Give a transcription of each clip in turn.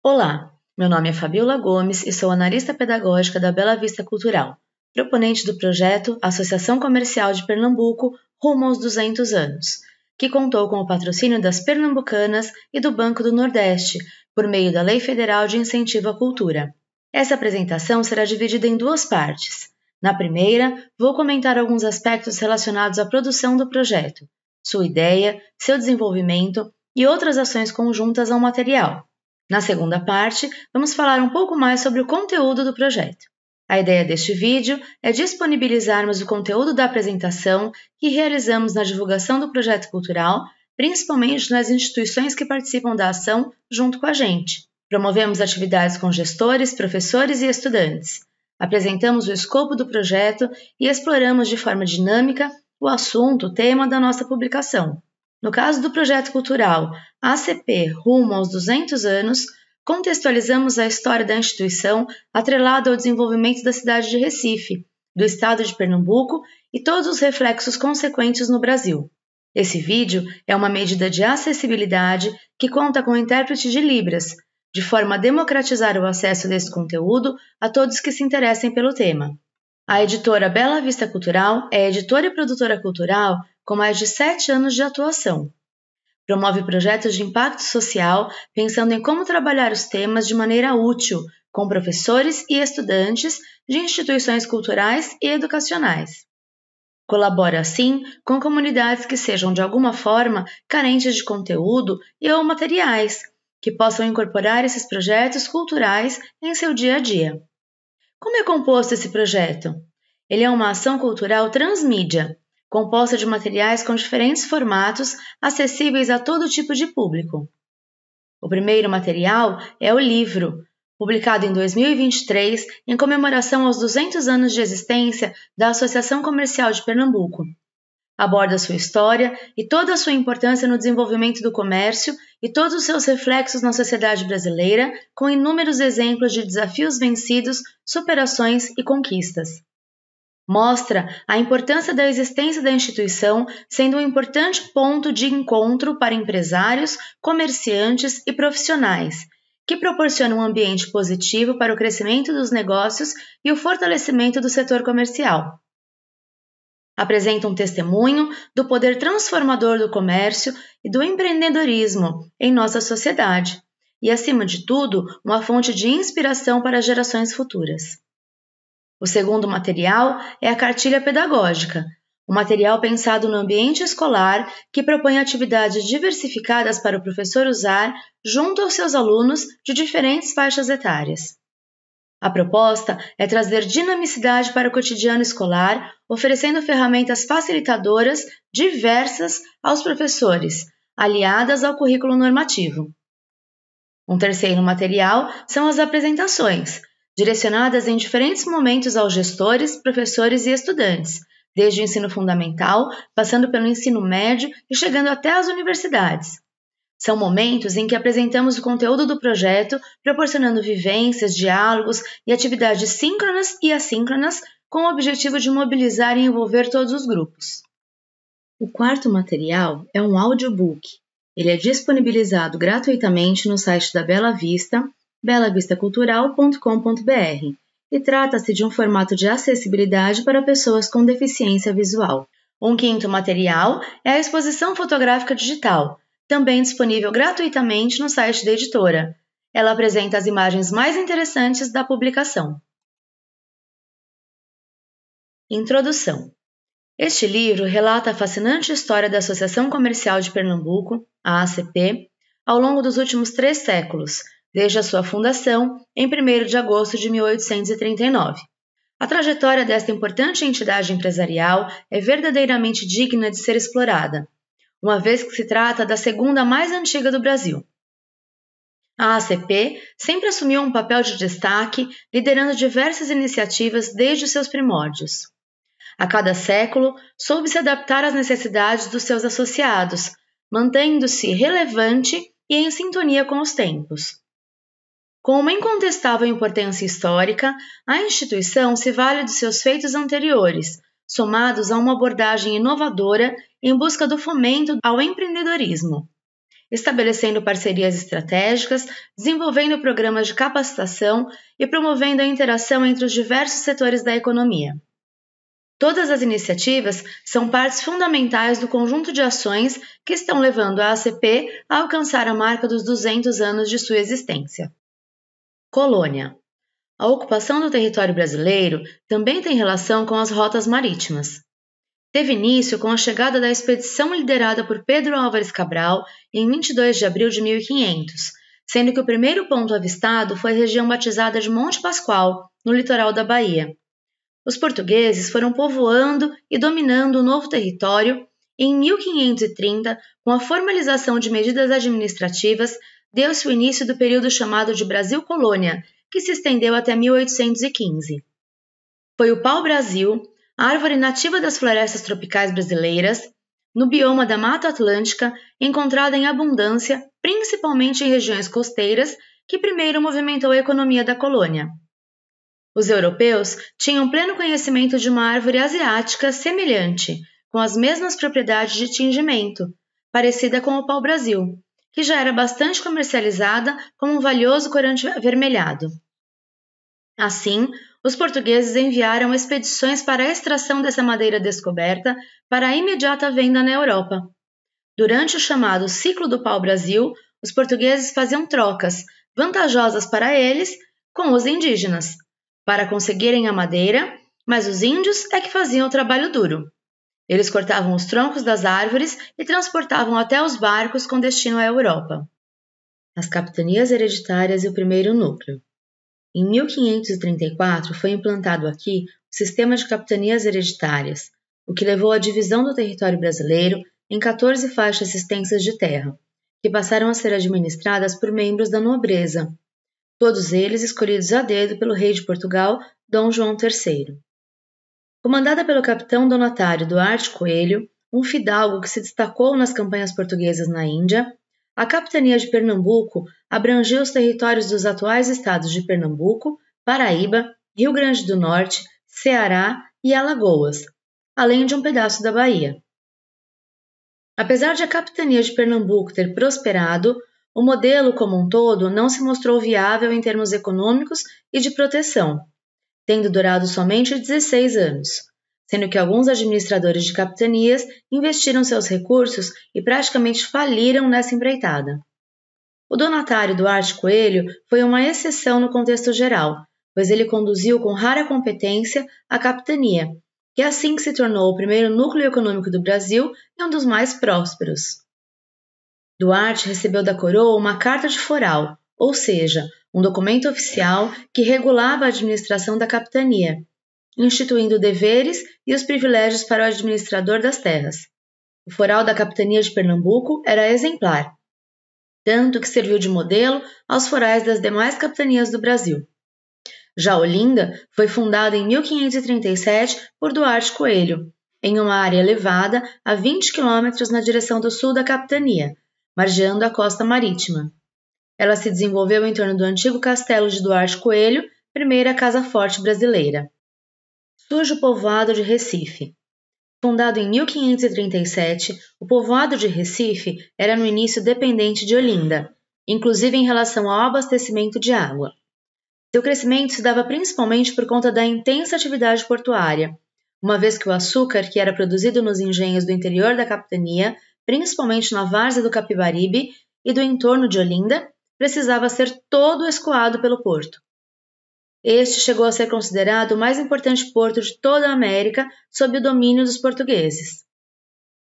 Olá, meu nome é Fabiola Gomes e sou analista pedagógica da Bela Vista Cultural, proponente do projeto Associação Comercial de Pernambuco Rumo aos 200 anos, que contou com o patrocínio das Pernambucanas e do Banco do Nordeste, por meio da Lei Federal de Incentivo à Cultura. Essa apresentação será dividida em duas partes. Na primeira, vou comentar alguns aspectos relacionados à produção do projeto, sua ideia, seu desenvolvimento e outras ações conjuntas ao material. Na segunda parte, vamos falar um pouco mais sobre o conteúdo do projeto. A ideia deste vídeo é disponibilizarmos o conteúdo da apresentação que realizamos na divulgação do projeto cultural, principalmente nas instituições que participam da ação junto com a gente. Promovemos atividades com gestores, professores e estudantes. Apresentamos o escopo do projeto e exploramos de forma dinâmica o assunto, o tema da nossa publicação. No caso do projeto cultural ACP Rumo aos 200 anos, contextualizamos a história da instituição atrelada ao desenvolvimento da cidade de Recife, do estado de Pernambuco e todos os reflexos consequentes no Brasil. Esse vídeo é uma medida de acessibilidade que conta com intérprete de Libras, de forma a democratizar o acesso desse conteúdo a todos que se interessem pelo tema. A editora Bela Vista Cultural é editora e produtora cultural com mais de 7 anos de atuação. Promove projetos de impacto social pensando em como trabalhar os temas de maneira útil com professores e estudantes de instituições culturais e educacionais. Colabora, assim, com comunidades que sejam de alguma forma carentes de conteúdo e ou materiais, que possam incorporar esses projetos culturais em seu dia a dia. Como é composto esse projeto? Ele é uma ação cultural transmídia, composta de materiais com diferentes formatos acessíveis a todo tipo de público. O primeiro material é o livro, publicado em 2023 em comemoração aos 200 anos de existência da Associação Comercial de Pernambuco. Aborda sua história e toda a sua importância no desenvolvimento do comércio e todos os seus reflexos na sociedade brasileira, com inúmeros exemplos de desafios vencidos, superações e conquistas. Mostra a importância da existência da instituição sendo um importante ponto de encontro para empresários, comerciantes e profissionais, que proporciona um ambiente positivo para o crescimento dos negócios e o fortalecimento do setor comercial. Apresenta um testemunho do poder transformador do comércio e do empreendedorismo em nossa sociedade e, acima de tudo, uma fonte de inspiração para gerações futuras. O segundo material é a cartilha pedagógica, um material pensado no ambiente escolar que propõe atividades diversificadas para o professor usar junto aos seus alunos de diferentes faixas etárias. A proposta é trazer dinamicidade para o cotidiano escolar, oferecendo ferramentas facilitadoras diversas aos professores, aliadas ao currículo normativo. Um terceiro material são as apresentações, direcionadas em diferentes momentos aos gestores, professores e estudantes, desde o ensino fundamental, passando pelo ensino médio e chegando até as universidades. São momentos em que apresentamos o conteúdo do projeto, proporcionando vivências, diálogos e atividades síncronas e assíncronas com o objetivo de mobilizar e envolver todos os grupos. O quarto material é um audiobook. Ele é disponibilizado gratuitamente no site da Bela Vista, belavistacultural.com.br, e trata-se de um formato de acessibilidade para pessoas com deficiência visual. Um quinto material é a exposição fotográfica digital, também disponível gratuitamente no site da editora. Ela apresenta as imagens mais interessantes da publicação. Introdução. Este livro relata a fascinante história da Associação Comercial de Pernambuco, a ACP, ao longo dos últimos 3 séculos, desde a sua fundação, em 1º de agosto de 1839. A trajetória desta importante entidade empresarial é verdadeiramente digna de ser explorada, uma vez que se trata da segunda mais antiga do Brasil. A ACP sempre assumiu um papel de destaque, liderando diversas iniciativas desde os seus primórdios. A cada século, soube se adaptar às necessidades dos seus associados, mantendo-se relevante e em sintonia com os tempos. Com uma incontestável importância histórica, a instituição se vale de seus feitos anteriores, somados a uma abordagem inovadora em busca do fomento ao empreendedorismo. estabelecendo parcerias estratégicas, desenvolvendo programas de capacitação e promovendo a interação entre os diversos setores da economia. Todas as iniciativas são partes fundamentais do conjunto de ações que estão levando a ACP a alcançar a marca dos 200 anos de sua existência. Colônia. A ocupação do território brasileiro também tem relação com as rotas marítimas. Teve início com a chegada da expedição liderada por Pedro Álvares Cabral em 22 de abril de 1500, sendo que o primeiro ponto avistado foi a região batizada de Monte Pascoal, no litoral da Bahia. Os portugueses foram povoando e dominando o novo território e em 1530, com a formalização de medidas administrativas, deu-se o início do período chamado de Brasil-Colônia, que se estendeu até 1815. Foi o pau-brasil, árvore nativa das florestas tropicais brasileiras, no bioma da Mata Atlântica, encontrada em abundância, principalmente em regiões costeiras, que primeiro movimentou a economia da colônia. Os europeus tinham pleno conhecimento de uma árvore asiática semelhante, com as mesmas propriedades de tingimento, parecida com o pau-brasil, que já era bastante comercializada como um valioso corante avermelhado. Assim, os portugueses enviaram expedições para a extração dessa madeira descoberta para a imediata venda na Europa. Durante o chamado Ciclo do Pau-Brasil, os portugueses faziam trocas, vantajosas para eles, com os indígenas, para conseguirem a madeira, mas os índios é que faziam o trabalho duro. Eles cortavam os troncos das árvores e transportavam até os barcos com destino à Europa. As capitanias hereditárias e o primeiro núcleo. Em 1534 foi implantado aqui o sistema de capitanias hereditárias, o que levou à divisão do território brasileiro em 14 faixas extensas de terra, que passaram a ser administradas por membros da nobreza, todos eles escolhidos a dedo pelo rei de Portugal, Dom João III. Comandada pelo capitão Donatário Duarte Coelho, um fidalgo que se destacou nas campanhas portuguesas na Índia, a capitania de Pernambuco abrangia os territórios dos atuais estados de Pernambuco, Paraíba, Rio Grande do Norte, Ceará e Alagoas, além de um pedaço da Bahia. Apesar de a capitania de Pernambuco ter prosperado, o modelo como um todo não se mostrou viável em termos econômicos e de proteção, tendo durado somente 16 anos, sendo que alguns administradores de capitanias investiram seus recursos e praticamente faliram nessa empreitada. O Donatário Duarte Coelho foi uma exceção no contexto geral, pois ele conduziu com rara competência a capitania, que assim que se tornou o primeiro núcleo econômico do Brasil e um dos mais prósperos. Duarte recebeu da coroa uma carta de foral, ou seja, um documento oficial que regulava a administração da capitania, instituindo deveres e os privilégios para o administrador das terras. O foral da capitania de Pernambuco era exemplar, tanto que serviu de modelo aos forais das demais capitanias do Brasil. Já Olinda foi fundada em 1537 por Duarte Coelho, em uma área elevada a 20 quilômetros na direção do sul da capitania, margeando a costa marítima. Ela se desenvolveu em torno do antigo castelo de Duarte Coelho, primeira casa forte brasileira. Surge o povoado de Recife. Fundado em 1537, o povoado de Recife era no início dependente de Olinda, inclusive em relação ao abastecimento de água. Seu crescimento se dava principalmente por conta da intensa atividade portuária, uma vez que o açúcar que era produzido nos engenhos do interior da capitania, principalmente na várzea do Capibaribe e do entorno de Olinda, precisava ser todo escoado pelo porto. Este chegou a ser considerado o mais importante porto de toda a América sob o domínio dos portugueses.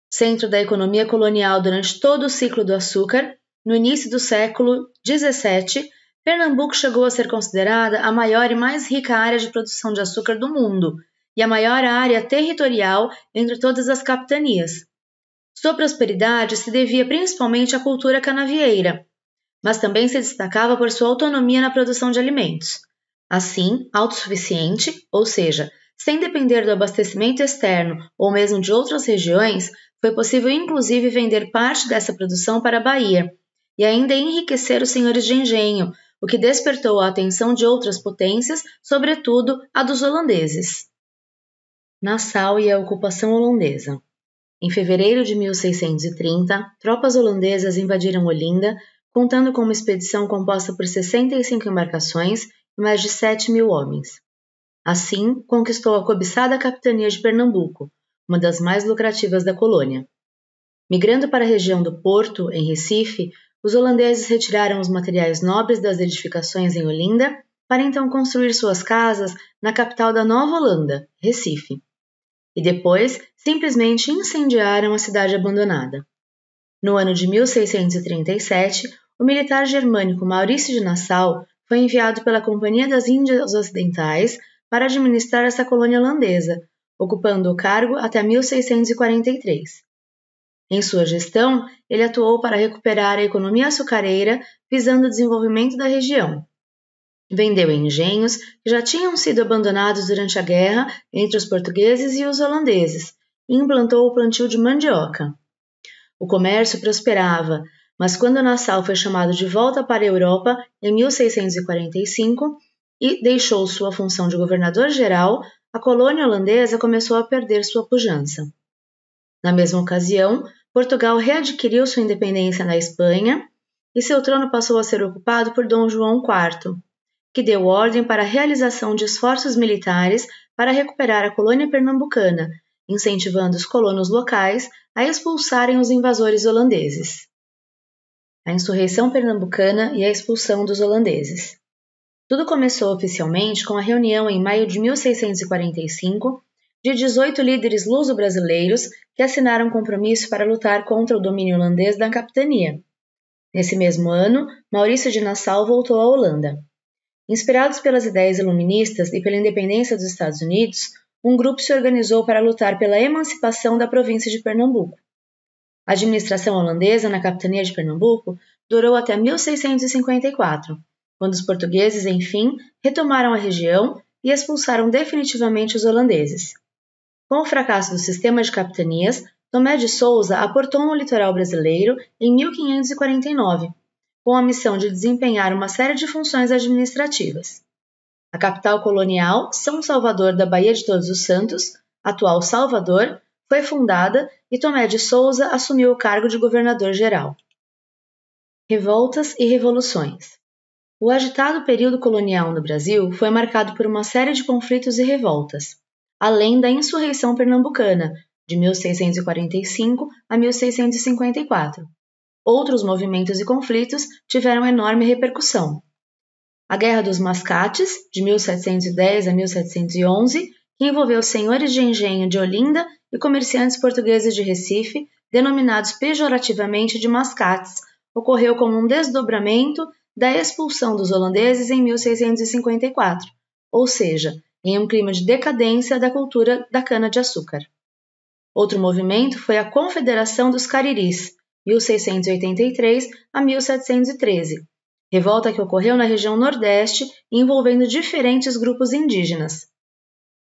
Centro da economia colonial durante todo o ciclo do açúcar, no início do século XVII, Pernambuco chegou a ser considerada a maior e mais rica área de produção de açúcar do mundo e a maior área territorial entre todas as capitanias. Sua prosperidade se devia principalmente à cultura canavieira, mas também se destacava por sua autonomia na produção de alimentos. Assim, autossuficiente, ou seja, sem depender do abastecimento externo ou mesmo de outras regiões, foi possível inclusive vender parte dessa produção para a Bahia e ainda enriquecer os senhores de engenho, o que despertou a atenção de outras potências, sobretudo a dos holandeses. Nassau e a ocupação holandesa. Em fevereiro de 1630, tropas holandesas invadiram Olinda, contando com uma expedição composta por 65 embarcações e mais de 7.000 homens. Assim, conquistou a cobiçada capitania de Pernambuco, uma das mais lucrativas da colônia. Migrando para a região do Porto, em Recife, os holandeses retiraram os materiais nobres das edificações em Olinda para então construir suas casas na capital da Nova Holanda, Recife. E depois, simplesmente incendiaram a cidade abandonada. No ano de 1637, o militar germânico Maurício de Nassau foi enviado pela Companhia das Índias Ocidentais para administrar essa colônia holandesa, ocupando o cargo até 1643. Em sua gestão, ele atuou para recuperar a economia açucareira, visando o desenvolvimento da região. Vendeu engenhos que já tinham sido abandonados durante a guerra entre os portugueses e os holandeses e implantou o plantio de mandioca. O comércio prosperava, mas quando Nassau foi chamado de volta para a Europa em 1645 e deixou sua função de governador-geral, a colônia holandesa começou a perder sua pujança. Na mesma ocasião, Portugal readquiriu sua independência na Espanha e seu trono passou a ser ocupado por Dom João IV, que deu ordem para a realização de esforços militares para recuperar a colônia pernambucana, incentivando os colonos locais a expulsarem os invasores holandeses. A insurreição pernambucana e a expulsão dos holandeses. Tudo começou oficialmente com a reunião em maio de 1645 de 18 líderes luso-brasileiros que assinaram compromisso para lutar contra o domínio holandês da capitania. Nesse mesmo ano, Maurício de Nassau voltou à Holanda. Inspirados pelas ideias iluministas e pela independência dos Estados Unidos, um grupo se organizou para lutar pela emancipação da província de Pernambuco. A administração holandesa na capitania de Pernambuco durou até 1654, quando os portugueses, enfim, retomaram a região e expulsaram definitivamente os holandeses. Com o fracasso do sistema de capitanias, Tomé de Souza aportou no litoral brasileiro em 1549, com a missão de desempenhar uma série de funções administrativas. A capital colonial, São Salvador da Baía de Todos os Santos, atual Salvador, foi fundada e Tomé de Souza assumiu o cargo de governador-geral. Revoltas e revoluções. O agitado período colonial no Brasil foi marcado por uma série de conflitos e revoltas, além da insurreição pernambucana, de 1645 a 1654. Outros movimentos e conflitos tiveram enorme repercussão. A Guerra dos Mascates, de 1710 a 1711, que envolveu senhores de engenho de Olinda e comerciantes portugueses de Recife, denominados pejorativamente de mascates, ocorreu como um desdobramento da expulsão dos holandeses em 1654, ou seja, em um clima de decadência da cultura da cana-de-açúcar. Outro movimento foi a Confederação dos Cariris, 1683 a 1713, revolta que ocorreu na região Nordeste envolvendo diferentes grupos indígenas.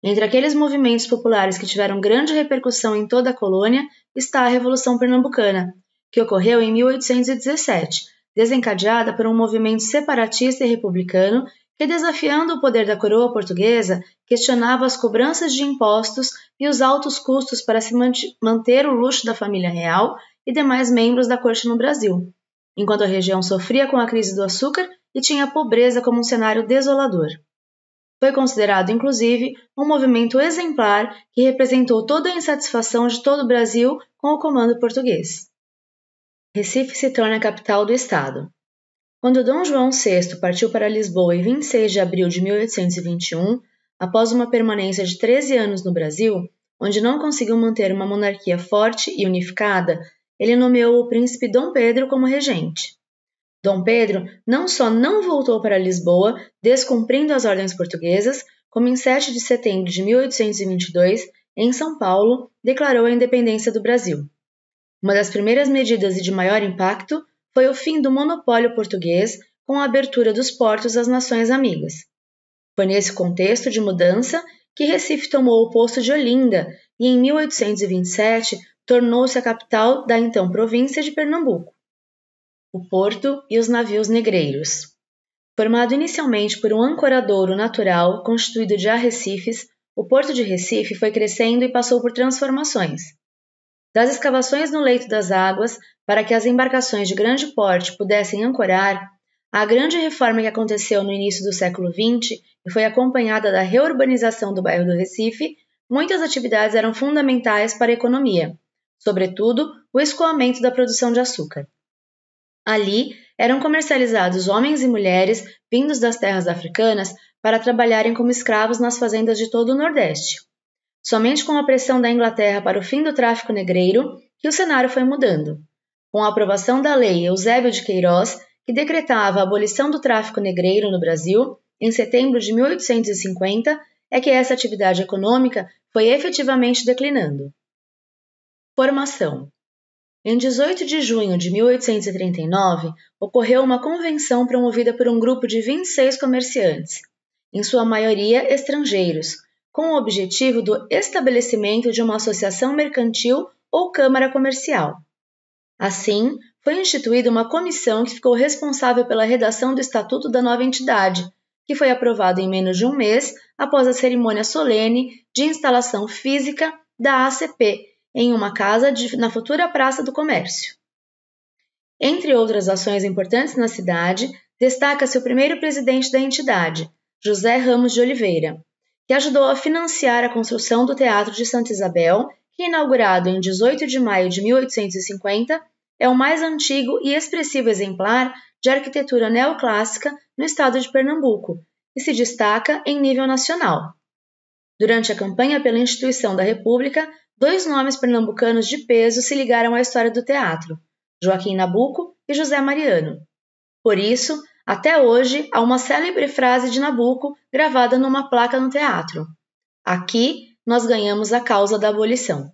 Entre aqueles movimentos populares que tiveram grande repercussão em toda a colônia está a Revolução Pernambucana, que ocorreu em 1817, desencadeada por um movimento separatista e republicano que, desafiando o poder da coroa portuguesa, questionava as cobranças de impostos e os altos custos para se manter o luxo da família real e demais membros da corte no Brasil, enquanto a região sofria com a crise do açúcar e tinha a pobreza como um cenário desolador. Foi considerado, inclusive, um movimento exemplar que representou toda a insatisfação de todo o Brasil com o comando português. Recife se torna a capital do estado. Quando Dom João VI partiu para Lisboa em 26 de abril de 1821, após uma permanência de 13 anos no Brasil, onde não conseguiu manter uma monarquia forte e unificada, ele nomeou o príncipe Dom Pedro como regente. Dom Pedro não só não voltou para Lisboa, descumprindo as ordens portuguesas, como em 7 de setembro de 1822, em São Paulo, declarou a independência do Brasil. Uma das primeiras medidas e de maior impacto foi o fim do monopólio português com a abertura dos portos às nações amigas. Foi nesse contexto de mudança que Recife tomou o posto de Olinda e, em 1827, tornou-se a capital da então província de Pernambuco. O porto e os navios negreiros. Formado inicialmente por um ancoradouro natural constituído de arrecifes, o porto de Recife foi crescendo e passou por transformações. Das escavações no leito das águas para que as embarcações de grande porte pudessem ancorar, à grande reforma que aconteceu no início do século XX e foi acompanhada da reurbanização do bairro do Recife, muitas atividades eram fundamentais para a economia, sobretudo o escoamento da produção de açúcar. Ali eram comercializados homens e mulheres vindos das terras africanas para trabalharem como escravos nas fazendas de todo o Nordeste. Somente com a pressão da Inglaterra para o fim do tráfico negreiro que o cenário foi mudando. Com a aprovação da Lei Eusébio de Queiroz, que decretava a abolição do tráfico negreiro no Brasil, em setembro de 1850, é que essa atividade econômica foi efetivamente declinando. Formação. Em 18 de junho de 1839, ocorreu uma convenção promovida por um grupo de 26 comerciantes, em sua maioria estrangeiros, com o objetivo do estabelecimento de uma associação mercantil ou câmara comercial. Assim, foi instituída uma comissão que ficou responsável pela redação do estatuto da nova entidade, que foi aprovado em menos de um mês após a cerimônia solene de instalação física da ACP, em uma casa na futura Praça do Comércio. Entre outras ações importantes na cidade, destaca-se o primeiro presidente da entidade, José Ramos de Oliveira, que ajudou a financiar a construção do Teatro de Santa Isabel, que, inaugurado em 18 de maio de 1850, é o mais antigo e expressivo exemplar de arquitetura neoclássica no estado de Pernambuco e se destaca em nível nacional. Durante a campanha pela instituição da República, 2 nomes pernambucanos de peso se ligaram à história do teatro, Joaquim Nabuco e José Mariano. Por isso, até hoje, há uma célebre frase de Nabuco gravada numa placa no teatro: "Aqui nós ganhamos a causa da abolição."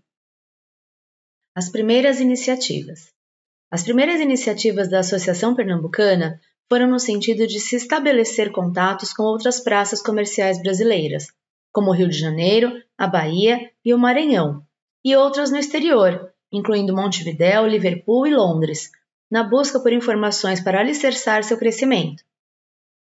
As primeiras iniciativas. As primeiras iniciativas da Associação Pernambucana foram no sentido de se estabelecer contatos com outras praças comerciais brasileiras, como o Rio de Janeiro, a Bahia e o Maranhão, e outras no exterior, incluindo Montevidéu, Liverpool e Londres, na busca por informações para alicerçar seu crescimento.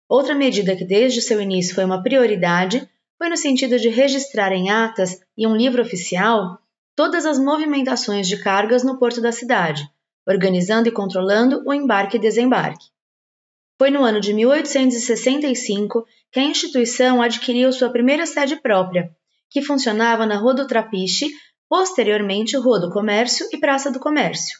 Outra medida que desde seu início foi uma prioridade foi no sentido de registrar em atas e um livro oficial todas as movimentações de cargas no porto da cidade, organizando e controlando o embarque e desembarque. Foi no ano de 1865 que a instituição adquiriu sua primeira sede própria, que funcionava na Rua do Trapiche, posteriormente Rua do Comércio e Praça do Comércio.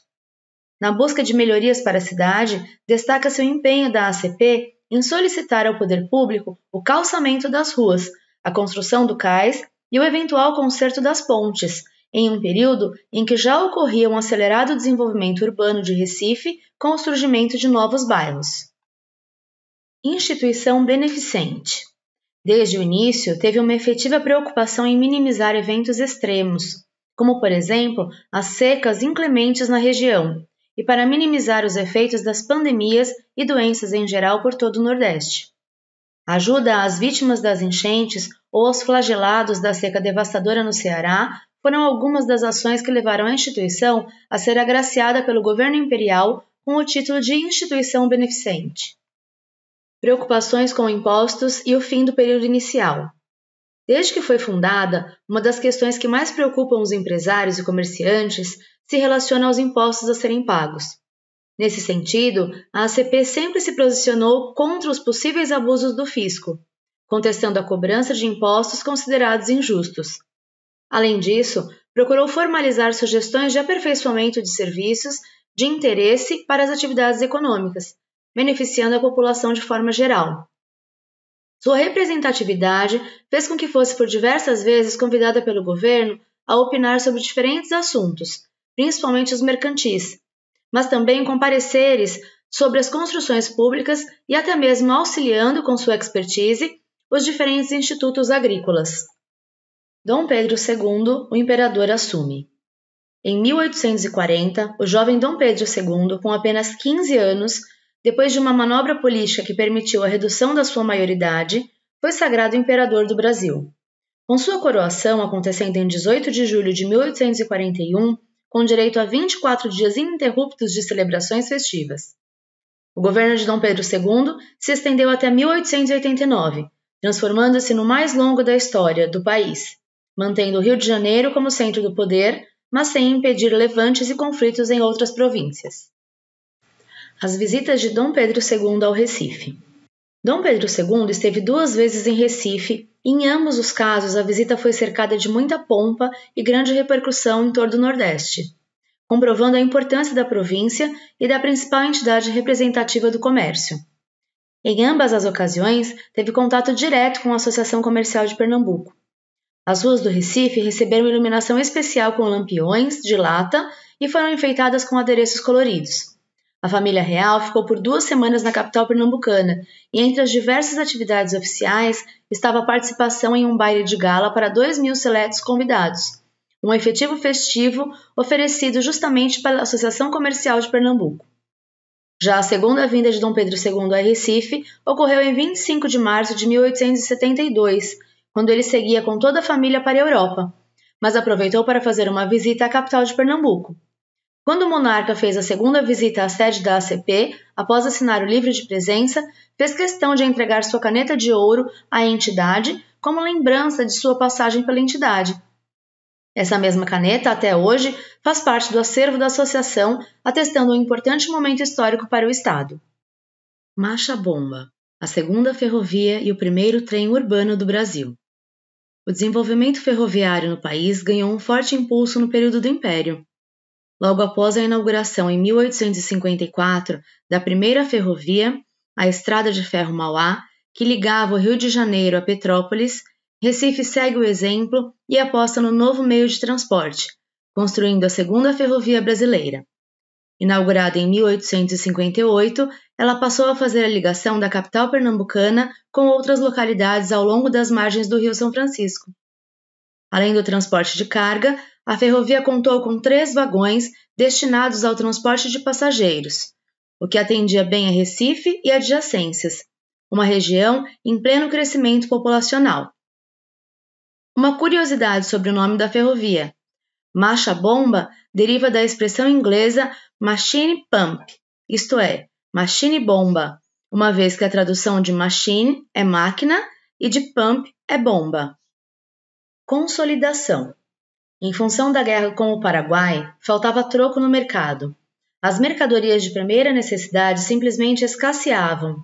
Na busca de melhorias para a cidade, destaca-se o empenho da ACP em solicitar ao poder público o calçamento das ruas, a construção do cais e o eventual conserto das pontes, em um período em que já ocorria um acelerado desenvolvimento urbano de Recife com o surgimento de novos bairros. Instituição beneficente. Desde o início, teve uma efetiva preocupação em minimizar eventos extremos, como, por exemplo, as secas inclementes na região, e para minimizar os efeitos das pandemias e doenças em geral por todo o Nordeste. Ajuda às vítimas das enchentes ou aos flagelados da seca devastadora no Ceará foram algumas das ações que levaram a instituição a ser agraciada pelo governo imperial com o título de Instituição Beneficente. Preocupações com impostos e o fim do período inicial. Desde que foi fundada, uma das questões que mais preocupam os empresários e comerciantes se relaciona aos impostos a serem pagos. Nesse sentido, a ACP sempre se posicionou contra os possíveis abusos do fisco, contestando a cobrança de impostos considerados injustos. Além disso, procurou formalizar sugestões de aperfeiçoamento de serviços de interesse para as atividades econômicas, beneficiando a população de forma geral. Sua representatividade fez com que fosse por diversas vezes convidada pelo governo a opinar sobre diferentes assuntos, principalmente os mercantis, mas também com pareceres sobre as construções públicas e até mesmo auxiliando com sua expertise os diferentes institutos agrícolas. Dom Pedro II, o imperador, assume. Em 1840, o jovem Dom Pedro II, com apenas 15 anos, depois de uma manobra política que permitiu a redução da sua maioridade, foi sagrado imperador do Brasil. Com sua coroação acontecendo em 18 de julho de 1841, com direito a 24 dias ininterruptos de celebrações festivas. O governo de Dom Pedro II se estendeu até 1889, transformando-se no mais longo da história do país, mantendo o Rio de Janeiro como centro do poder, mas sem impedir levantes e conflitos em outras províncias. As visitas de Dom Pedro II ao Recife. Dom Pedro II esteve 2 vezes em Recife e, em ambos os casos, a visita foi cercada de muita pompa e grande repercussão em todo o Nordeste, comprovando a importância da província e da principal entidade representativa do comércio. Em ambas as ocasiões, teve contato direto com a Associação Comercial de Pernambuco. As ruas do Recife receberam iluminação especial com lampiões de lata e foram enfeitadas com adereços coloridos. A família real ficou por 2 semanas na capital pernambucana e entre as diversas atividades oficiais estava a participação em um baile de gala para 2.000 seletos convidados, um efetivo festivo oferecido justamente pela Associação Comercial de Pernambuco. Já a segunda vinda de Dom Pedro II a Recife ocorreu em 25 de março de 1872, quando ele seguia com toda a família para a Europa, mas aproveitou para fazer uma visita à capital de Pernambuco. Quando o monarca fez a segunda visita à sede da ACP, após assinar o livro de presença, fez questão de entregar sua caneta de ouro à entidade como lembrança de sua passagem pela entidade. Essa mesma caneta, até hoje, faz parte do acervo da associação, atestando um importante momento histórico para o Estado. Marcha Bomba, a segunda ferrovia e o primeiro trem urbano do Brasil. O desenvolvimento ferroviário no país ganhou um forte impulso no período do Império. Logo após a inauguração em 1854 da primeira ferrovia, a Estrada de Ferro Mauá, que ligava o Rio de Janeiro a Petrópolis, Recife segue o exemplo e aposta no novo meio de transporte, construindo a segunda ferrovia brasileira. Inaugurada em 1858, ela passou a fazer a ligação da capital pernambucana com outras localidades ao longo das margens do Rio São Francisco. Além do transporte de carga, a ferrovia contou com 3 vagões destinados ao transporte de passageiros, o que atendia bem a Recife e adjacências, uma região em pleno crescimento populacional. Uma curiosidade sobre o nome da ferrovia. Marcha Bomba deriva da expressão inglesa machine pump, isto é, machine bomba, uma vez que a tradução de machine é máquina e de pump é bomba. Consolidação. Em função da guerra com o Paraguai, faltava troco no mercado. As mercadorias de primeira necessidade simplesmente escasseavam.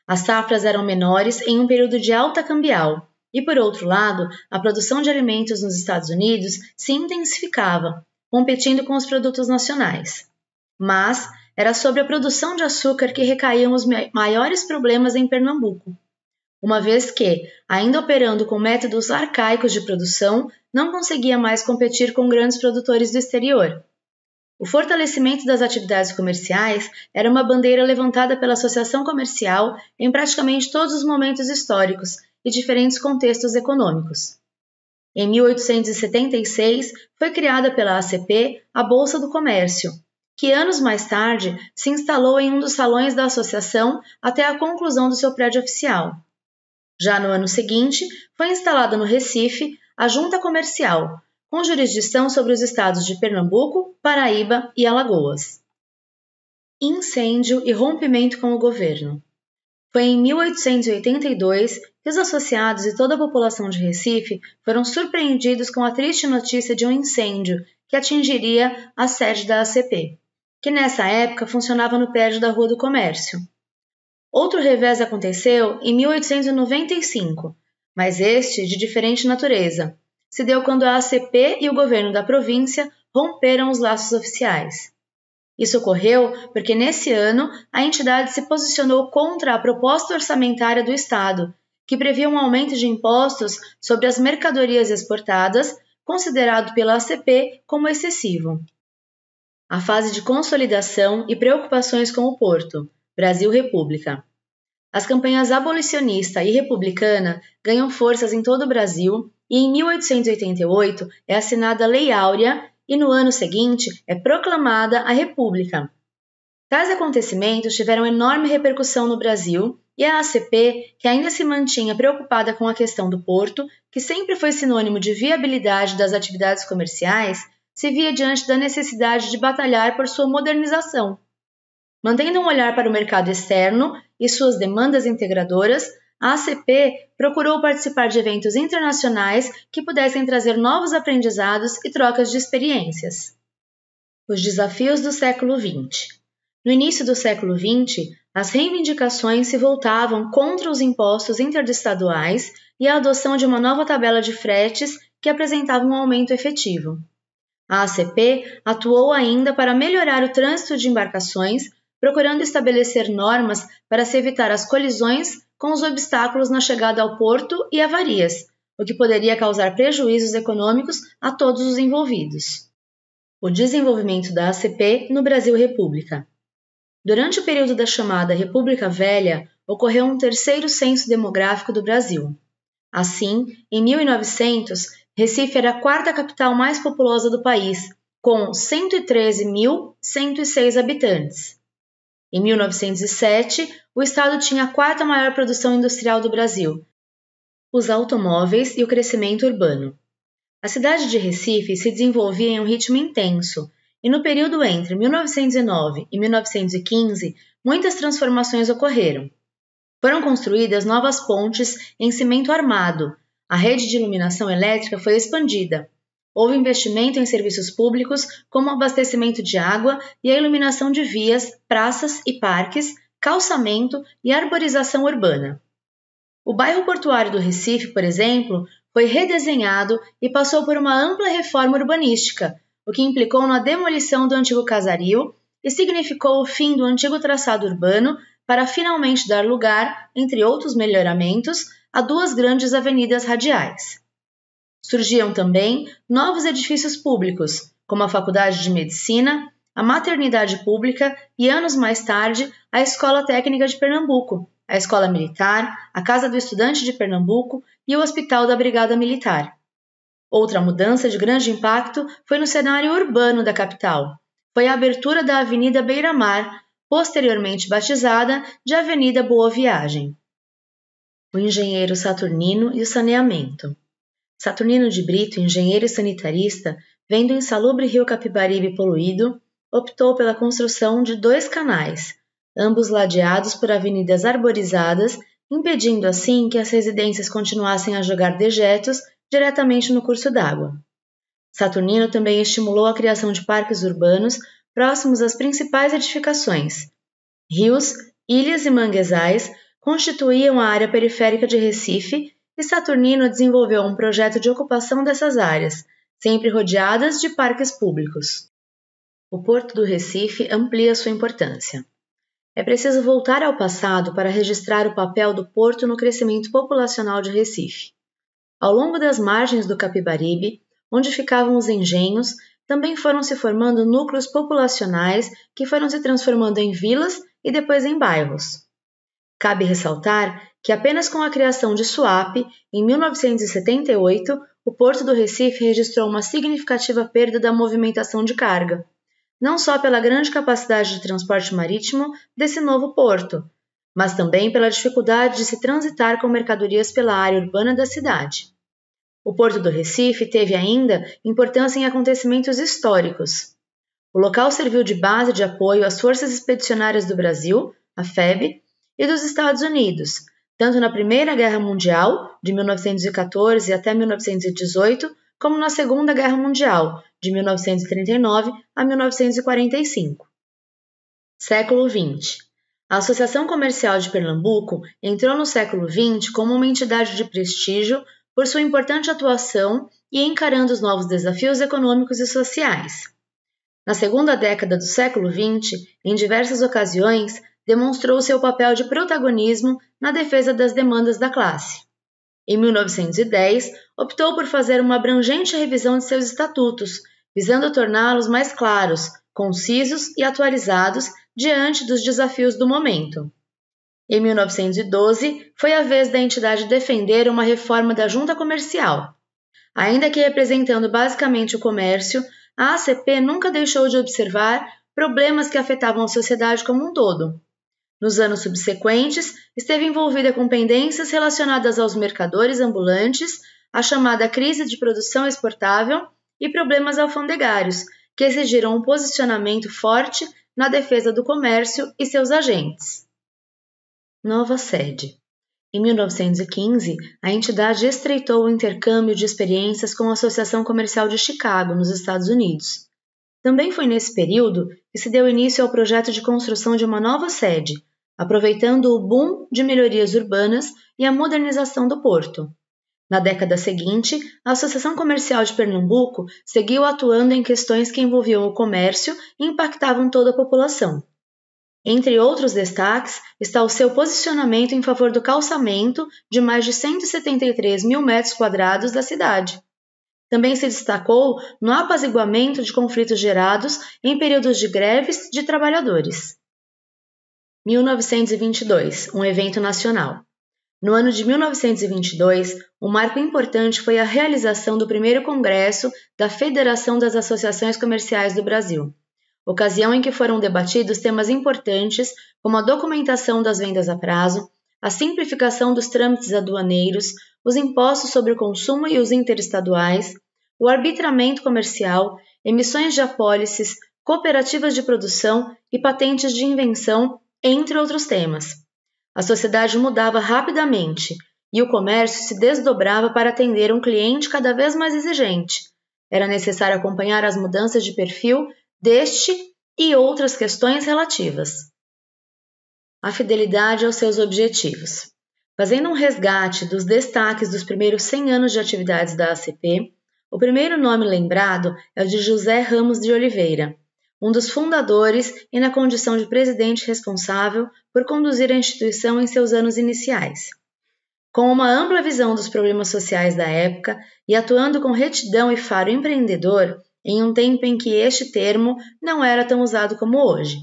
As safras eram menores em um período de alta cambial. E, por outro lado, a produção de alimentos nos Estados Unidos se intensificava, competindo com os produtos nacionais. Mas era sobre a produção de açúcar que recaíam os maiores problemas em Pernambuco, uma vez que, ainda operando com métodos arcaicos de produção, não conseguia mais competir com grandes produtores do exterior. O fortalecimento das atividades comerciais era uma bandeira levantada pela Associação Comercial em praticamente todos os momentos históricos e diferentes contextos econômicos. Em 1876, foi criada pela ACP a Bolsa do Comércio, que anos mais tarde se instalou em um dos salões da associação até a conclusão do seu prédio oficial. Já no ano seguinte, foi instalada no Recife a Junta Comercial, com jurisdição sobre os estados de Pernambuco, Paraíba e Alagoas. Incêndio e rompimento com o governo. Foi em 1882 que os associados e toda a população de Recife foram surpreendidos com a triste notícia de um incêndio que atingiria a sede da ACP, que nessa época funcionava no prédio da Rua do Comércio. Outro revés aconteceu em 1895, mas este de diferente natureza. Se deu quando a ACP e o governo da província romperam os laços oficiais. Isso ocorreu porque, nesse ano, a entidade se posicionou contra a proposta orçamentária do Estado, que previa um aumento de impostos sobre as mercadorias exportadas, considerado pela ACP como excessivo. A fase de consolidação e preocupações com o Porto, Brasil República. As campanhas abolicionista e republicana ganham forças em todo o Brasil e em 1888 é assinada a Lei Áurea e no ano seguinte é proclamada a República. Tais acontecimentos tiveram enorme repercussão no Brasil e a ACP, que ainda se mantinha preocupada com a questão do porto, que sempre foi sinônimo de viabilidade das atividades comerciais, se via diante da necessidade de batalhar por sua modernização. Mantendo um olhar para o mercado externo e suas demandas integradoras, a ACP procurou participar de eventos internacionais que pudessem trazer novos aprendizados e trocas de experiências. Os desafios do século XX. No início do século XX, as reivindicações se voltavam contra os impostos interestaduais e a adoção de uma nova tabela de fretes que apresentava um aumento efetivo. A ACP atuou ainda para melhorar o trânsito de embarcações, procurando estabelecer normas para se evitar as colisões com os obstáculos na chegada ao porto e avarias, o que poderia causar prejuízos econômicos a todos os envolvidos. O desenvolvimento da ACP no Brasil República. Durante o período da chamada República Velha, ocorreu um terceiro censo demográfico do Brasil. Assim, em 1900, Recife era a quarta capital mais populosa do país, com 113.106 habitantes. Em 1907, o estado tinha a quarta maior produção industrial do Brasil, os automóveis e o crescimento urbano. A cidade de Recife se desenvolvia em um ritmo intenso, e no período entre 1909 e 1915, muitas transformações ocorreram. Foram construídas novas pontes em cimento armado, a rede de iluminação elétrica foi expandida, houve investimento em serviços públicos como o abastecimento de água e a iluminação de vias, praças e parques, calçamento e arborização urbana. O bairro portuário do Recife, por exemplo, foi redesenhado e passou por uma ampla reforma urbanística, o que implicou na demolição do antigo casario e significou o fim do antigo traçado urbano para finalmente dar lugar, entre outros melhoramentos, a duas grandes avenidas radiais. Surgiam também novos edifícios públicos, como a Faculdade de Medicina, a Maternidade Pública e, anos mais tarde, a Escola Técnica de Pernambuco, a Escola Militar, a Casa do Estudante de Pernambuco e o Hospital da Brigada Militar. Outra mudança de grande impacto foi no cenário urbano da capital. Foi a abertura da Avenida Beira-Mar, posteriormente batizada de Avenida Boa Viagem. O engenheiro Saturnino e o saneamento. Saturnino de Brito, engenheiro e sanitarista, vendo o insalubre rio Capibaribe poluído, optou pela construção de 2 canais, ambos ladeados por avenidas arborizadas, impedindo assim que as residências continuassem a jogar dejetos diretamente no curso d'água. Saturnino também estimulou a criação de parques urbanos próximos às principais edificações. Rios, ilhas e manguezais constituíam a área periférica de Recife e Saturnino desenvolveu um projeto de ocupação dessas áreas, sempre rodeadas de parques públicos. O Porto do Recife amplia sua importância. É preciso voltar ao passado para registrar o papel do porto no crescimento populacional de Recife. Ao longo das margens do Capibaribe, onde ficavam os engenhos, também foram se formando núcleos populacionais que foram se transformando em vilas e depois em bairros. Cabe ressaltar que apenas com a criação de Suape, em 1978, o Porto do Recife registrou uma significativa perda da movimentação de carga, não só pela grande capacidade de transporte marítimo desse novo porto, mas também pela dificuldade de se transitar com mercadorias pela área urbana da cidade. O Porto do Recife teve ainda importância em acontecimentos históricos. O local serviu de base de apoio às Forças Expedicionárias do Brasil, a FEB, e dos Estados Unidos, tanto na Primeira Guerra Mundial, de 1914 até 1918, como na Segunda Guerra Mundial, de 1939 a 1945. Século XX. A Associação Comercial de Pernambuco entrou no século XX como uma entidade de prestígio por sua importante atuação e encarando os novos desafios econômicos e sociais. Na segunda década do século XX, em diversas ocasiões, demonstrou seu papel de protagonismo na defesa das demandas da classe. Em 1910, optou por fazer uma abrangente revisão de seus estatutos, visando torná-los mais claros, concisos e atualizados diante dos desafios do momento. Em 1912, foi a vez da entidade defender uma reforma da Junta Comercial. Ainda que representando basicamente o comércio, a ACP nunca deixou de observar problemas que afetavam a sociedade como um todo. Nos anos subsequentes, esteve envolvida com pendências relacionadas aos mercadores ambulantes, a chamada crise de produção exportável e problemas alfandegários, que exigiram um posicionamento forte na defesa do comércio e seus agentes. Nova sede. Em 1915, a entidade estreitou o intercâmbio de experiências com a Associação Comercial de Chicago, nos Estados Unidos. Também foi nesse período que se deu início ao projeto de construção de uma nova sede, aproveitando o boom de melhorias urbanas e a modernização do porto. Na década seguinte, a Associação Comercial de Pernambuco seguiu atuando em questões que envolviam o comércio e impactavam toda a população. Entre outros destaques está o seu posicionamento em favor do calçamento de mais de 173 mil metros quadrados da cidade. Também se destacou no apaziguamento de conflitos gerados em períodos de greves de trabalhadores. 1922, um evento nacional. No ano de 1922, um marco importante foi a realização do primeiro congresso da Federação das Associações Comerciais do Brasil, ocasião em que foram debatidos temas importantes como a documentação das vendas a prazo, a simplificação dos trâmites aduaneiros, os impostos sobre o consumo e os interestaduais, o arbitramento comercial, emissões de apólices, cooperativas de produção e patentes de invenção, entre outros temas. A sociedade mudava rapidamente e o comércio se desdobrava para atender um cliente cada vez mais exigente. Era necessário acompanhar as mudanças de perfil deste e outras questões relativas. A fidelidade aos seus objetivos. Fazendo um resgate dos destaques dos primeiros 100 anos de atividades da ACP, o primeiro nome lembrado é o de José Ramos de Oliveira, um dos fundadores e na condição de presidente responsável por conduzir a instituição em seus anos iniciais. Com uma ampla visão dos problemas sociais da época e atuando com retidão e faro empreendedor, em um tempo em que este termo não era tão usado como hoje.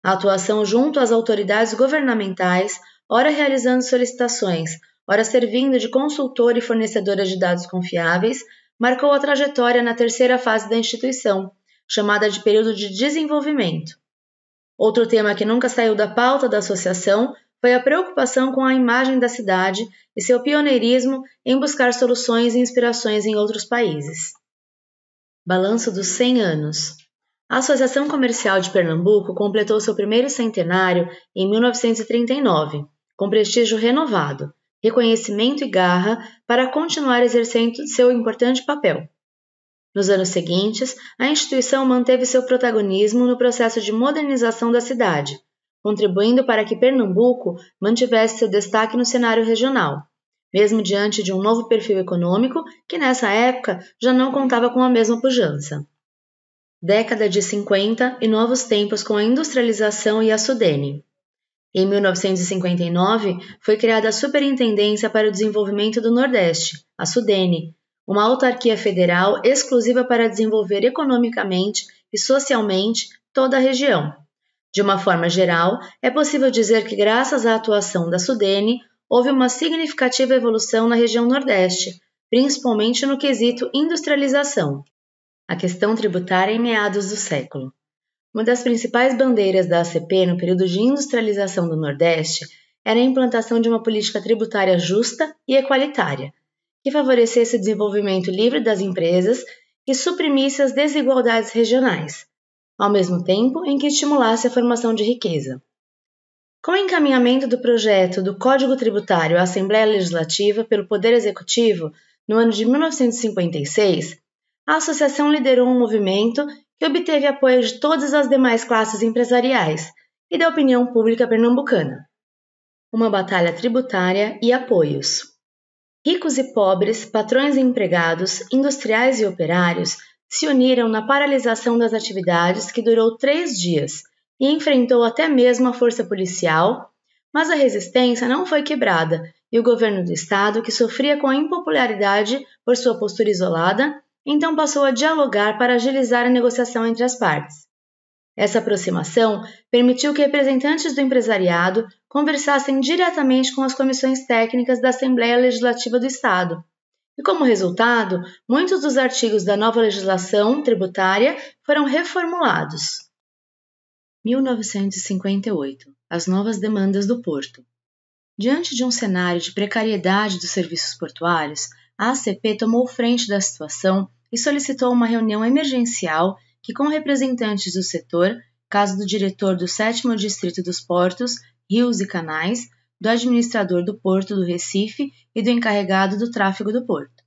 A atuação junto às autoridades governamentais, ora realizando solicitações, ora servindo de consultora e fornecedora de dados confiáveis, marcou a trajetória na terceira fase da instituição, chamada de período de desenvolvimento. Outro tema que nunca saiu da pauta da associação foi a preocupação com a imagem da cidade e seu pioneirismo em buscar soluções e inspirações em outros países. Balanço dos 100 anos. A Associação Comercial de Pernambuco completou seu primeiro centenário em 1939, com prestígio renovado, reconhecimento e garra para continuar exercendo seu importante papel. Nos anos seguintes, a instituição manteve seu protagonismo no processo de modernização da cidade, contribuindo para que Pernambuco mantivesse seu destaque no cenário regional, mesmo diante de um novo perfil econômico que nessa época já não contava com a mesma pujança. Década de 50 e novos tempos com a industrialização e a Sudene. Em 1959, foi criada a Superintendência para o Desenvolvimento do Nordeste, a Sudene, uma autarquia federal exclusiva para desenvolver economicamente e socialmente toda a região. De uma forma geral, é possível dizer que graças à atuação da Sudene, houve uma significativa evolução na região Nordeste, principalmente no quesito industrialização. A questão tributária em meados do século. Uma das principais bandeiras da ACP no período de industrialização do Nordeste era a implantação de uma política tributária justa e equalitária, que favorecesse o desenvolvimento livre das empresas e suprimisse as desigualdades regionais, ao mesmo tempo em que estimulasse a formação de riqueza. Com o encaminhamento do projeto do Código Tributário à Assembleia Legislativa pelo Poder Executivo no ano de 1956, a associação liderou um movimento que obteve apoio de todas as demais classes empresariais e da opinião pública pernambucana. Uma batalha tributária e apoios. Ricos e pobres, patrões e empregados, industriais e operários se uniram na paralisação das atividades que durou 3 dias e enfrentou até mesmo a força policial, mas a resistência não foi quebrada e o governo do estado, que sofria com a impopularidade por sua postura isolada, então passou a dialogar para agilizar a negociação entre as partes. Essa aproximação permitiu que representantes do empresariado conversassem diretamente com as comissões técnicas da Assembleia Legislativa do Estado. E, como resultado, muitos dos artigos da nova legislação tributária foram reformulados. 1958. As novas demandas do Porto. Diante de um cenário de precariedade dos serviços portuários, a ACP tomou frente da situação e solicitou uma reunião emergencial que, com representantes do setor, caso do diretor do 7º Distrito dos Portos, Rios e Canais, do administrador do Porto do Recife e do encarregado do tráfego do porto.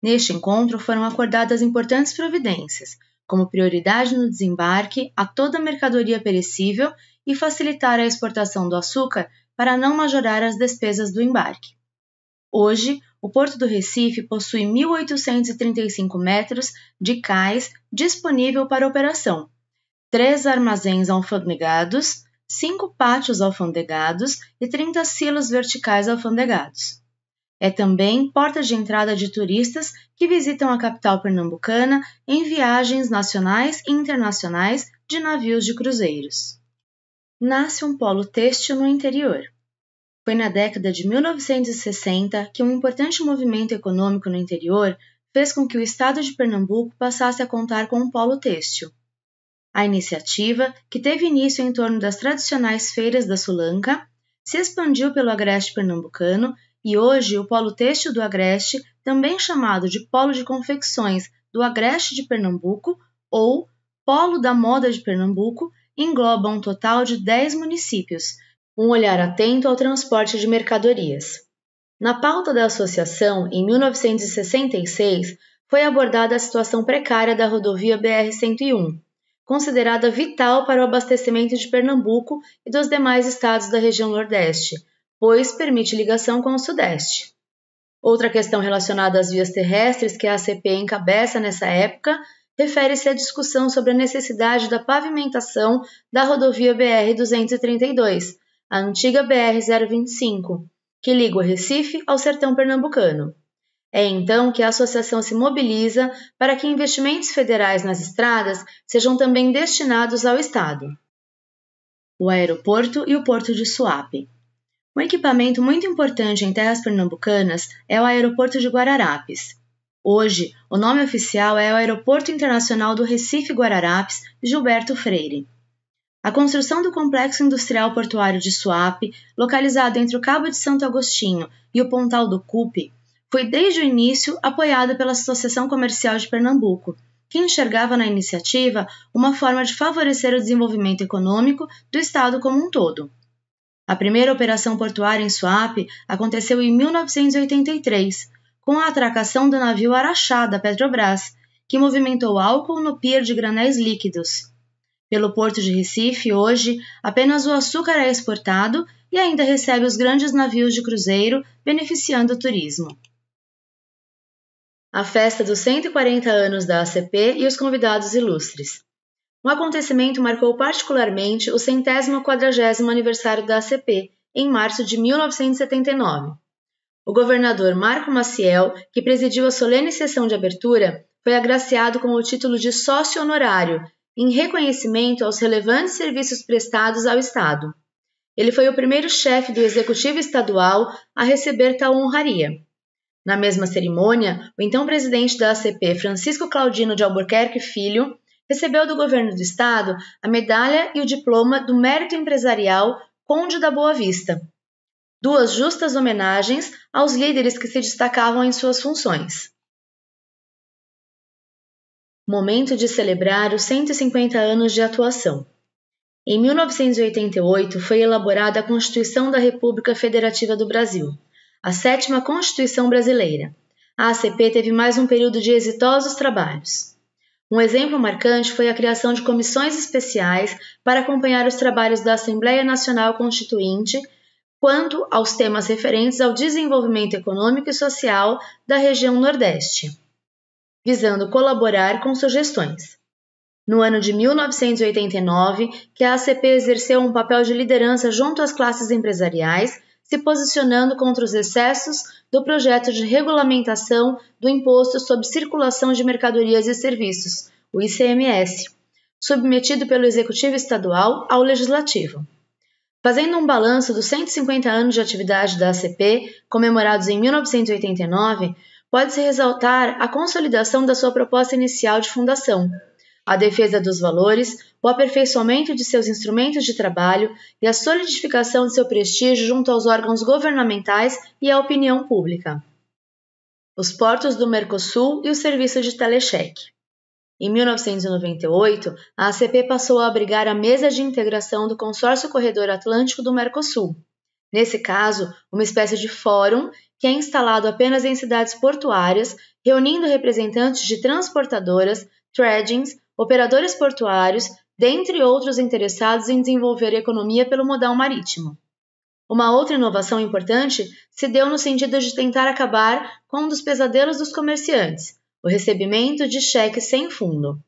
Neste encontro foram acordadas importantes providências, como prioridade no desembarque a toda mercadoria perecível e facilitar a exportação do açúcar para não majorar as despesas do embarque. Hoje, o Porto do Recife possui 1.835 metros de cais disponível para operação, 3 armazéns alfandegados, 5 pátios alfandegados e 30 silos verticais alfandegados. É também porta de entrada de turistas que visitam a capital pernambucana em viagens nacionais e internacionais de navios de cruzeiros. Nasce um polo têxtil no interior. Foi na década de 1960 que um importante movimento econômico no interior fez com que o estado de Pernambuco passasse a contar com um polo têxtil. A iniciativa, que teve início em torno das tradicionais feiras da Sulanca, se expandiu pelo agreste pernambucano e hoje o Polo Têxtil do Agreste, também chamado de Polo de Confecções do Agreste de Pernambuco ou Polo da Moda de Pernambuco, engloba um total de 10 municípios, um olhar atento ao transporte de mercadorias. Na pauta da associação, em 1966, foi abordada a situação precária da rodovia BR-101, considerada vital para o abastecimento de Pernambuco e dos demais estados da região Nordeste, pois permite ligação com o Sudeste. Outra questão relacionada às vias terrestres que a ACP encabeça nessa época refere-se à discussão sobre a necessidade da pavimentação da rodovia BR-232, a antiga BR-025, que liga o Recife ao sertão pernambucano. É então que a associação se mobiliza para que investimentos federais nas estradas sejam também destinados ao Estado. O aeroporto e o porto de Suape. Um equipamento muito importante em terras pernambucanas é o aeroporto de Guararapes. Hoje, o nome oficial é o Aeroporto Internacional do Recife-Guararapes Gilberto Freire. A construção do Complexo Industrial Portuário de Suape, localizado entre o Cabo de Santo Agostinho e o Pontal do Cupe, foi desde o início apoiada pela Associação Comercial de Pernambuco, que enxergava na iniciativa uma forma de favorecer o desenvolvimento econômico do estado como um todo. A primeira operação portuária em Suape aconteceu em 1983, com a atracação do navio Araxá da Petrobras, que movimentou álcool no pier de granéis líquidos. Pelo Porto de Recife, hoje, apenas o açúcar é exportado e ainda recebe os grandes navios de cruzeiro, beneficiando o turismo. A festa dos 140 anos da ACP e os convidados ilustres. Um acontecimento marcou particularmente o 140º aniversário da ACP, em março de 1979. O governador Marco Maciel, que presidiu a solene sessão de abertura, foi agraciado com o título de sócio honorário, em reconhecimento aos relevantes serviços prestados ao Estado. Ele foi o primeiro chefe do Executivo Estadual a receber tal honraria. Na mesma cerimônia, o então presidente da ACP, Francisco Claudino de Albuquerque Filho, recebeu do governo do estado a medalha e o diploma do Mérito Empresarial Conde da Boa Vista. Duas justas homenagens aos líderes que se destacavam em suas funções. Momento de celebrar os 150 anos de atuação. Em 1988 foi elaborada a Constituição da República Federativa do Brasil, a 7ª Constituição Brasileira. A ACP teve mais um período de exitosos trabalhos. Um exemplo marcante foi a criação de comissões especiais para acompanhar os trabalhos da Assembleia Nacional Constituinte quanto aos temas referentes ao desenvolvimento econômico e social da região Nordeste, visando colaborar com sugestões. No ano de 1989, que a ACP exerceu um papel de liderança junto às classes empresariais, se posicionando contra os excessos do projeto de regulamentação do Imposto sobre Circulação de Mercadorias e Serviços, o ICMS, submetido pelo Executivo Estadual ao Legislativo. Fazendo um balanço dos 150 anos de atividade da ACP, comemorados em 1989, pode-se ressaltar a consolidação da sua proposta inicial de fundação, a defesa dos valores, o aperfeiçoamento de seus instrumentos de trabalho e a solidificação de seu prestígio junto aos órgãos governamentais e à opinião pública. Os portos do Mercosul e o serviço de telecheque. Em 1998, a ACP passou a abrigar a Mesa de Integração do Consórcio Corredor Atlântico do Mercosul, Nesse caso, uma espécie de fórum que é instalado apenas em cidades portuárias, reunindo representantes de transportadoras, tradings, operadores portuários, dentre outros interessados em desenvolver a economia pelo modal marítimo. Uma outra inovação importante se deu no sentido de tentar acabar com um dos pesadelos dos comerciantes, o recebimento de cheques sem fundo.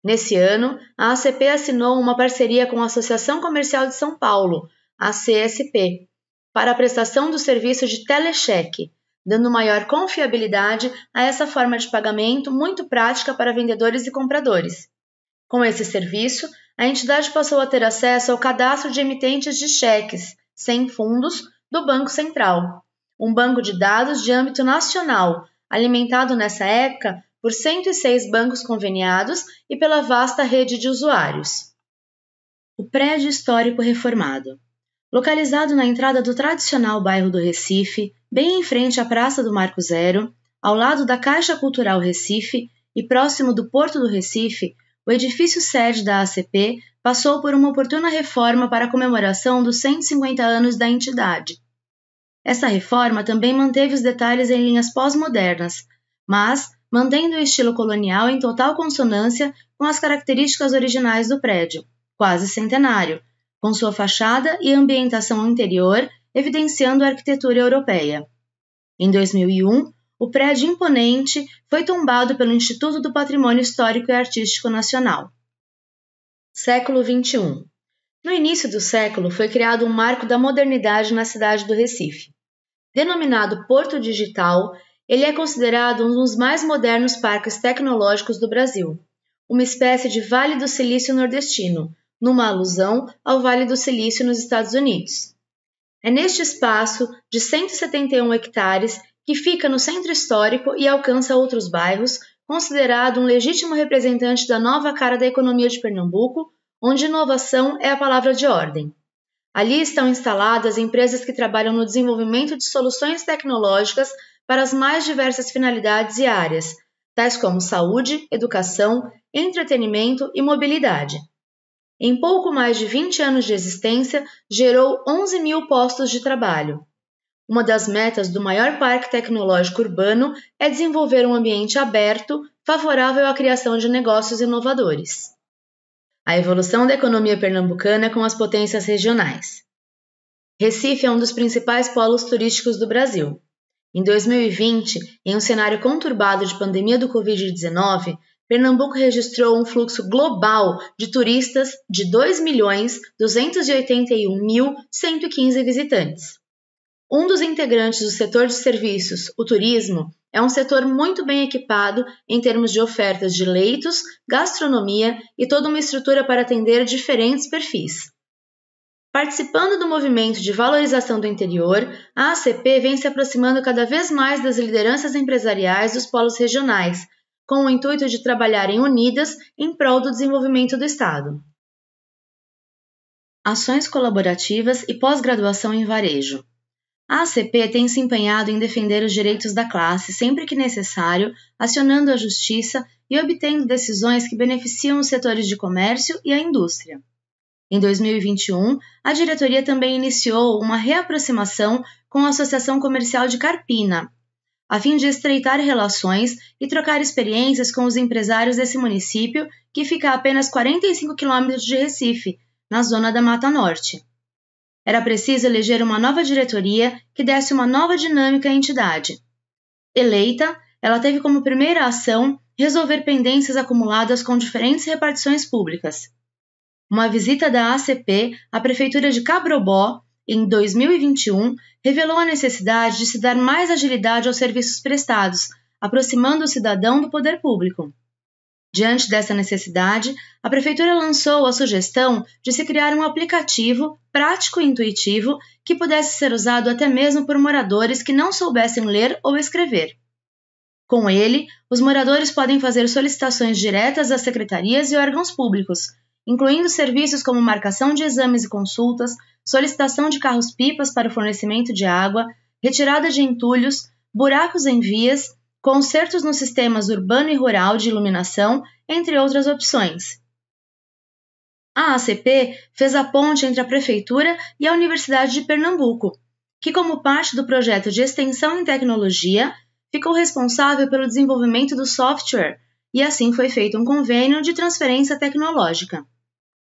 Nesse ano, a ACP assinou uma parceria com a Associação Comercial de São Paulo, a CSP, para a prestação do serviço de telecheque, dando maior confiabilidade a essa forma de pagamento muito prática para vendedores e compradores. Com esse serviço, a entidade passou a ter acesso ao cadastro de emitentes de cheques sem fundos do Banco Central, um banco de dados de âmbito nacional, alimentado nessa época por 106 bancos conveniados e pela vasta rede de usuários. O prédio histórico reformado. Localizado na entrada do tradicional bairro do Recife, bem em frente à Praça do Marco Zero, ao lado da Caixa Cultural Recife e próximo do Porto do Recife, o edifício sede da ACP passou por uma oportuna reforma para a comemoração dos 150 anos da entidade. Essa reforma também manteve os detalhes em linhas pós-modernas, mas mantendo o estilo colonial em total consonância com as características originais do prédio, quase centenário, com sua fachada e ambientação interior evidenciando a arquitetura europeia. Em 2001, o prédio imponente foi tombado pelo Instituto do Patrimônio Histórico e Artístico Nacional. Século XXI. No início do século, foi criado um marco da modernidade na cidade do Recife. Denominado Porto Digital, ele é considerado um dos mais modernos parques tecnológicos do Brasil, uma espécie de Vale do Silício nordestino, numa alusão ao Vale do Silício nos Estados Unidos. É neste espaço de 171 hectares que fica no centro histórico e alcança outros bairros, considerado um legítimo representante da nova cara da economia de Pernambuco, onde inovação é a palavra de ordem. Ali estão instaladas empresas que trabalham no desenvolvimento de soluções tecnológicas para as mais diversas finalidades e áreas, tais como saúde, educação, entretenimento e mobilidade. Em pouco mais de 20 anos de existência, gerou 11 mil postos de trabalho. Uma das metas do maior parque tecnológico urbano é desenvolver um ambiente aberto, favorável à criação de negócios inovadores. A evolução da economia pernambucana com as potências regionais. Recife é um dos principais polos turísticos do Brasil. Em 2020, em um cenário conturbado de pandemia do Covid-19, Pernambuco registrou um fluxo global de turistas de 2.281.115 visitantes. Um dos integrantes do setor de serviços, o turismo, é um setor muito bem equipado em termos de ofertas de leitos, gastronomia e toda uma estrutura para atender diferentes perfis. Participando do movimento de valorização do interior, a ACP vem se aproximando cada vez mais das lideranças empresariais dos polos regionais, com o intuito de trabalharem unidas em prol do desenvolvimento do Estado. Ações colaborativas e pós-graduação em varejo. A ACP tem se empenhado em defender os direitos da classe sempre que necessário, acionando a justiça e obtendo decisões que beneficiam os setores de comércio e a indústria. Em 2021, a diretoria também iniciou uma reaproximação com a Associação Comercial de Carpina, a fim de estreitar relações e trocar experiências com os empresários desse município, que fica a apenas 45 quilômetros de Recife, na zona da Mata Norte. Era preciso eleger uma nova diretoria que desse uma nova dinâmica à entidade. Eleita, ela teve como primeira ação resolver pendências acumuladas com diferentes repartições públicas. Uma visita da ACP à Prefeitura de Cabrobó, em 2021, revelou a necessidade de se dar mais agilidade aos serviços prestados, aproximando o cidadão do poder público. Diante dessa necessidade, a Prefeitura lançou a sugestão de se criar um aplicativo prático e intuitivo que pudesse ser usado até mesmo por moradores que não soubessem ler ou escrever. Com ele, os moradores podem fazer solicitações diretas às secretarias e órgãos públicos, incluindo serviços como marcação de exames e consultas, solicitação de carros-pipas para o fornecimento de água, retirada de entulhos, buracos em vias, consertos nos sistemas urbano e rural de iluminação, entre outras opções. A ACP fez a ponte entre a Prefeitura e a Universidade de Pernambuco, que, como parte do projeto de extensão em tecnologia, ficou responsável pelo desenvolvimento do software e assim foi feito um convênio de transferência tecnológica.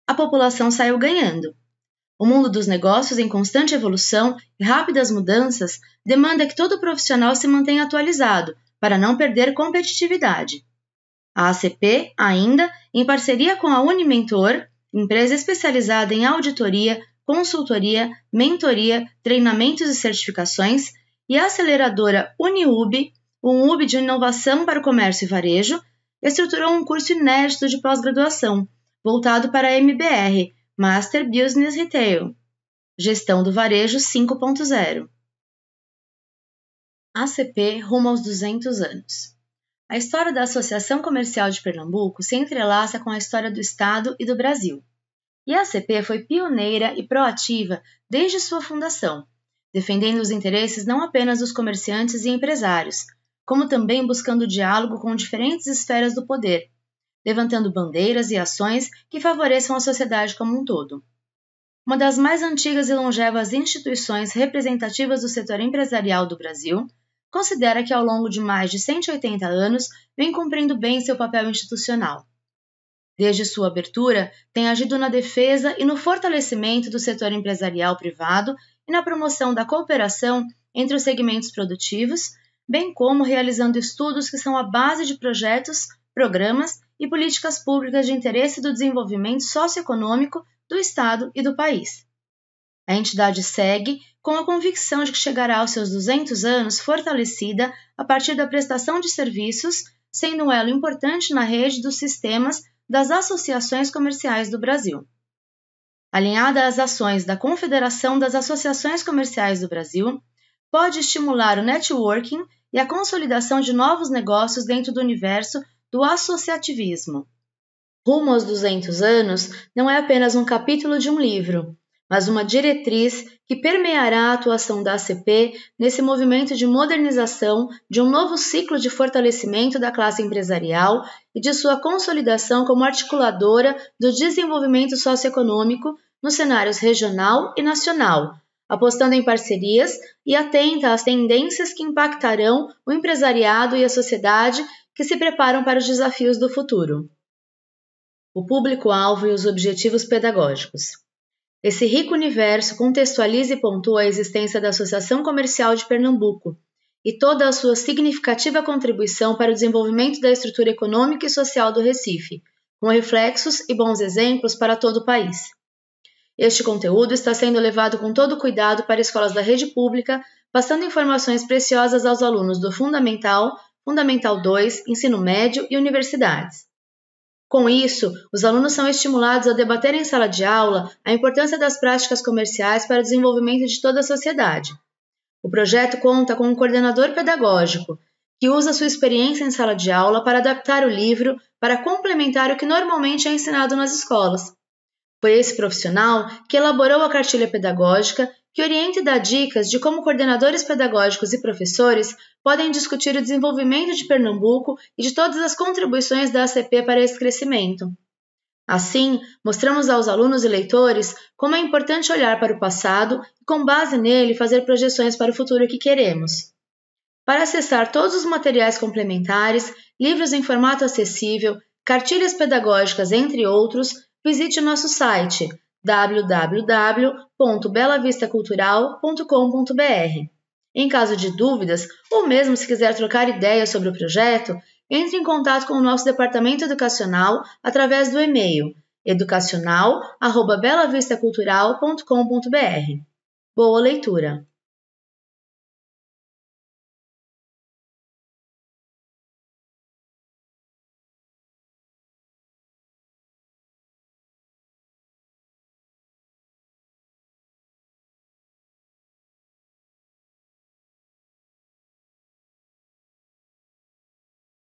A população saiu ganhando. O mundo dos negócios em constante evolução e rápidas mudanças demanda que todo profissional se mantenha atualizado para não perder competitividade. A ACP, ainda, em parceria com a Unimentor, empresa especializada em auditoria, consultoria, mentoria, treinamentos e certificações, e a aceleradora UniUB, um UB de inovação para o comércio e varejo, estruturou um curso inédito de pós-graduação, voltado para a MBR, Master Business Retail, Gestão do Varejo 5.0. ACP rumo aos 200 anos. A história da Associação Comercial de Pernambuco se entrelaça com a história do Estado e do Brasil. E a ACP foi pioneira e proativa desde sua fundação, defendendo os interesses não apenas dos comerciantes e empresários, como também buscando diálogo com diferentes esferas do poder, levantando bandeiras e ações que favoreçam a sociedade como um todo. Uma das mais antigas e longevas instituições representativas do setor empresarial do Brasil, considera que ao longo de mais de 180 anos vem cumprindo bem seu papel institucional. Desde sua abertura, tem agido na defesa e no fortalecimento do setor empresarial privado e na promoção da cooperação entre os segmentos produtivos, bem como realizando estudos que são a base de projetos, programas e políticas públicas de interesse do desenvolvimento socioeconômico do Estado e do país. A entidade segue com a convicção de que chegará aos seus 200 anos fortalecida a partir da prestação de serviços, sendo um elo importante na rede dos sistemas das associações comerciais do Brasil. Alinhada às ações da Confederação das Associações Comerciais do Brasil, pode estimular o networking e a consolidação de novos negócios dentro do universo do associativismo. Rumo aos 200 anos não é apenas um capítulo de um livro, mas uma diretriz que permeará a atuação da ACP nesse movimento de modernização de um novo ciclo de fortalecimento da classe empresarial e de sua consolidação como articuladora do desenvolvimento socioeconômico nos cenários regional e nacional, apostando em parcerias e atenta às tendências que impactarão o empresariado e a sociedade que se preparam para os desafios do futuro. O público-alvo e os objetivos pedagógicos. Esse rico universo contextualiza e pontua a existência da Associação Comercial de Pernambuco e toda a sua significativa contribuição para o desenvolvimento da estrutura econômica e social do Recife, com reflexos e bons exemplos para todo o país. Este conteúdo está sendo levado com todo cuidado para escolas da rede pública, passando informações preciosas aos alunos do Fundamental, Fundamental 2, Ensino Médio e universidades. Com isso, os alunos são estimulados a debater em sala de aula a importância das práticas comerciais para o desenvolvimento de toda a sociedade. O projeto conta com um coordenador pedagógico, que usa sua experiência em sala de aula para adaptar o livro para complementar o que normalmente é ensinado nas escolas. Foi esse profissional que elaborou a cartilha pedagógica, que orienta e dá dicas de como coordenadores pedagógicos e professores podem discutir o desenvolvimento de Pernambuco e de todas as contribuições da ACP para esse crescimento. Assim, mostramos aos alunos e leitores como é importante olhar para o passado e, com base nele, fazer projeções para o futuro que queremos. Para acessar todos os materiais complementares, livros em formato acessível, cartilhas pedagógicas, entre outros, visite o nosso site www.belavistacultural.com.br. Em caso de dúvidas, ou mesmo se quiser trocar ideias sobre o projeto, entre em contato com o nosso departamento educacional através do e-mail educacional@belavistacultural.com.br. Boa leitura!